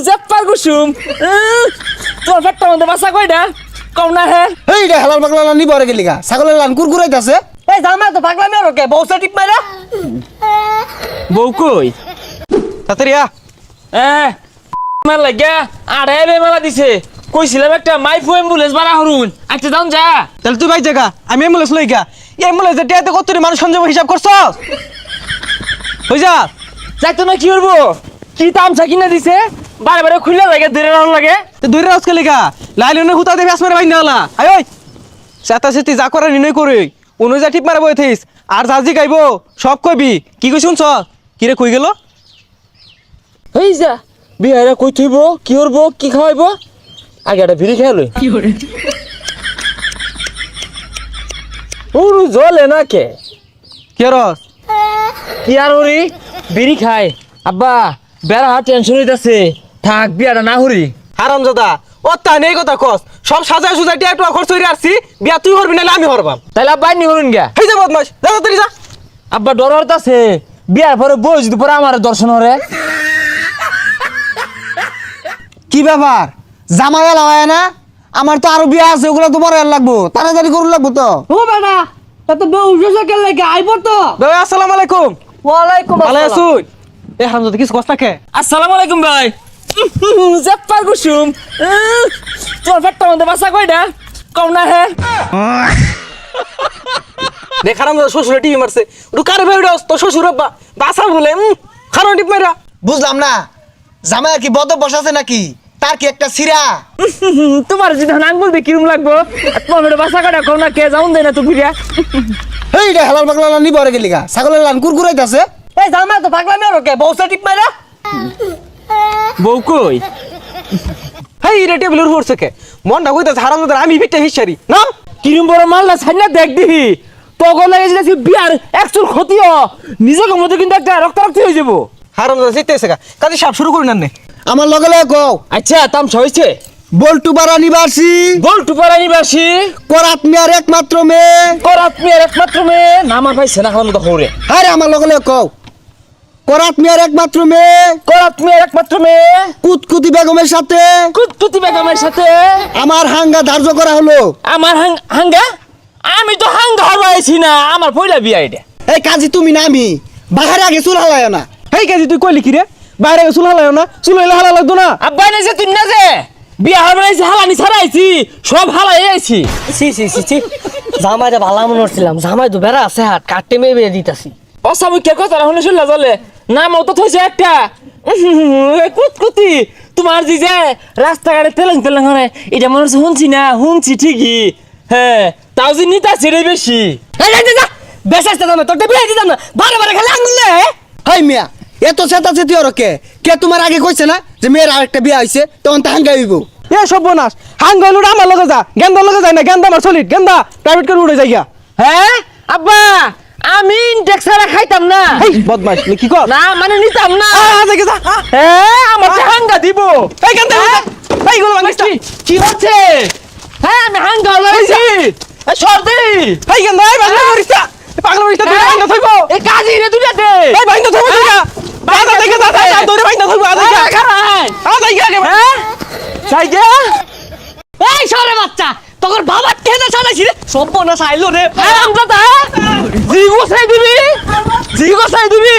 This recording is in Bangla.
জেপ্পার কুসুম তোর পেটটা মধ্যে বাসা কয়টা কম না হে এই রে হালাল পাগলা নি বরে গেলিগা ছাগলের লান কুরকুরাইতাছে এই জামাই তো পাগলামি আর কে বউসা টিপ মাইরা বউ কই তাড়াতাড়ি আ মেলা লাগিয়া আড়াই মেলা দিছে কইছিলাম একটা মাইফু অ্যাম্বুলেন্স বাড়া হরুন আচ্ছা যাও যা তাহলে তুই ভাই জায়গা আমি অ্যাম্বুলেন্স লই গা অ্যাম্বুলেন্স টিয়াতে কত মানুষ সঞ্জয় হিসাব করছস হই যা যাইতো না কি করবো কি তামছা কিনা দিছে বারে বারে খুলে লাগে ধরে রাখা লাগে তো দূরে রাজ খেলি গা লাইলনে হুতা দেবে আসমারে বাইন নালা আয় ওই সাতা সেতি যা করে নিনই করি অনুযা টিপ মারা বই থইস আর জাজি গাইবো সব কইবি কি কই শুনছ কি রে কই গেল এই যা বিহারে কই থইব কি করবো কি খাওয়াইবো আগে একটা ভিড়ি খেয়াল কি করে ওরু জলে না কে কি রস কি আর হরি বিড়ি খায় আব্বা বেড়া টেনশন হইতাছে থাক বিয়াটা না হরি হারামজাদা ও তা নেই কথা কস সব সাজায় সুজায় টিয়া টুয়া খরচ হইরে আসছি বিয়া তুই করবি নালে আমি হরবাম তাহলে আব্বা নি হরুন গা হেই যা বদমাস যা তাড়াতাড়ি যা আব্বা ডর হইতাছে বিয়ার পরে বই যদি পরে আমার দর্শন হরে কি ব্যাপার জামাই লাগায় না আমার তো আরো বিয়া আছে ওগুলো তো পরে লাগবো তাড়াতাড়ি করু লাগবো তো ও বেটা তা তো বউসা কে লাগে আইবো তো ভাই আসসালামু আলাইকুম ওয়ালাইকুম ভালো আসসালাম আছুন এ হারামজাদা কিছু কষ্ট থাকে আসসালামু আলাইকুম ভাই জেপ্পার কুসুম তোর পেটটা মধ্যে বাসা কয়টা কম না হে দেখ হারামজাদা শ্বশুরে টিভি মারছে ওটা কারে ভাই ওটা তো শ্বশুর আব্বা বাসা বলে খারাপ টিপ মাইরা বুঝলাম না জামাই কি বদ বসাছে নাকি তার কি একটা সিরা তোমার যদি আঙ্গুল দিয়ে কিরম লাগবো তোমার পেটে বাসা কয়টা কম না কে যাউন দেয় না তো ফিরিয়া এই রে হালাল পাগলা নি বরে গেলিগা ছাগলের লান কুরকুরাইতাছে এই জামাই তো পাগলামি আর কে বউসা টিপ মাইরা বউ কই হেই রে টেবিলের উপর থেকে মনটা কইতাছে হারামজাদা আমি বিটটা হিসারি না কিরম বড় মালটা ছাইনা দেখ দিহি তখন লাগে যে বিয়ার একচুর ক্ষতিও নিজেকে মধ্যে কিন্তু একটা রক্তারক্ত হয়ে যাবো হারামজাদা জিততেছে গা কাজে সাপ শুরু করি না নে আমার লগে লগে কও আচ্ছা তামসা হয়েছে বল্টু পাড়া নিবাসী বল্টু পাড়া নিবাসী করাত মিয়ার একমাত্র মেয়ে করাত মেয়ের একমাত্র মেয়ে নামার ভাই সেনা খাওয়ার মতো হরে আরে আমার লগে লগে কও করাত মিয়ার একমাত্র মেয়ে করাত মেয়ের একমাত্র মেয়ে কুতকুতি বেগমের সাথে কুতকুতি বেগমের সাথে আমার হাঙ্গা ধার্য করা হলো আমার হাঙ্গা আমি তো হাঙ্গা হবাইছি না আমার পয়লা বিয়া এটা এই কাজী তুমি না আমি বাহারে আগে চুল হালায় না হেই কাজে তুই কইলি কি রে বাইরে চুল হালায় না চুল হইলে হালা লাগতো না আব্বা না যে তুই না যে বিয়া হবাইছি হালানি ছাড়াইছি সব হালাই আইছি সি সি সি সি জামাইটা ভালো মনে করছিলাম জামাই তো বেড়া আছে হাত কাটতে মেয়ে দিতাছি অসামুখ্য কথা শুনে শুনলা চলে নাম তো থইছে একটা কুতকুতি তোমার জি যে রাস্তাঘাটে তেলেং তেলেং হরে এটা মনে হচ্ছে শুনছি ঠিকই হ্যাঁ তাও যে নিতা ছেড়ে বেশি বেসাইতে দামে তোর বিয়ে দিতাম না বারে বারে খালি আঙুলে হাই মিয়া এত চেতা চেতি ওর কে কে তোমার আগে কইছে না যে মেয়ের আরেকটা বিয়া হইছে তখন তা হাঙ্গা হইব এ সর্বনাশ হাঙ্গা হইলো আমার লগে যা গেন্দা লগে যায় না গেন্দা আমার সলিড গেন্দা প্রাইভেট করে উড়ে যাইয়া হ্যাঁ আব্বা আমি ইনটেক্সারা খাইতাম না হেই বদমাশ নি কি কর না মানে নিতাম না দেখে যা হ্যাঁ আমার যে হাঙ্গা দিব এই গেন্দা এই গুলো ভাঙিস কি হচ্ছে হ্যাঁ আমি হাঙ্গা লাগাইছি সর্দি এই গেন্দা এই বাংলা মরিস্তা পাগলা মরিস্তা তুই ভাঙা থইবো এই কাজী রে দুইটা দে এই ভাঙা থইবো তুই না বাজা দেখে যা দৌড়ে ভাঙা থইবো আজ আগে হ্যাঁ সাইজা এই সরে বাচ্চা তোর বাবা কেন চালাইছি রে সর্বনাশ আইলো রে আরাম দাদা জি গোসাই দিবি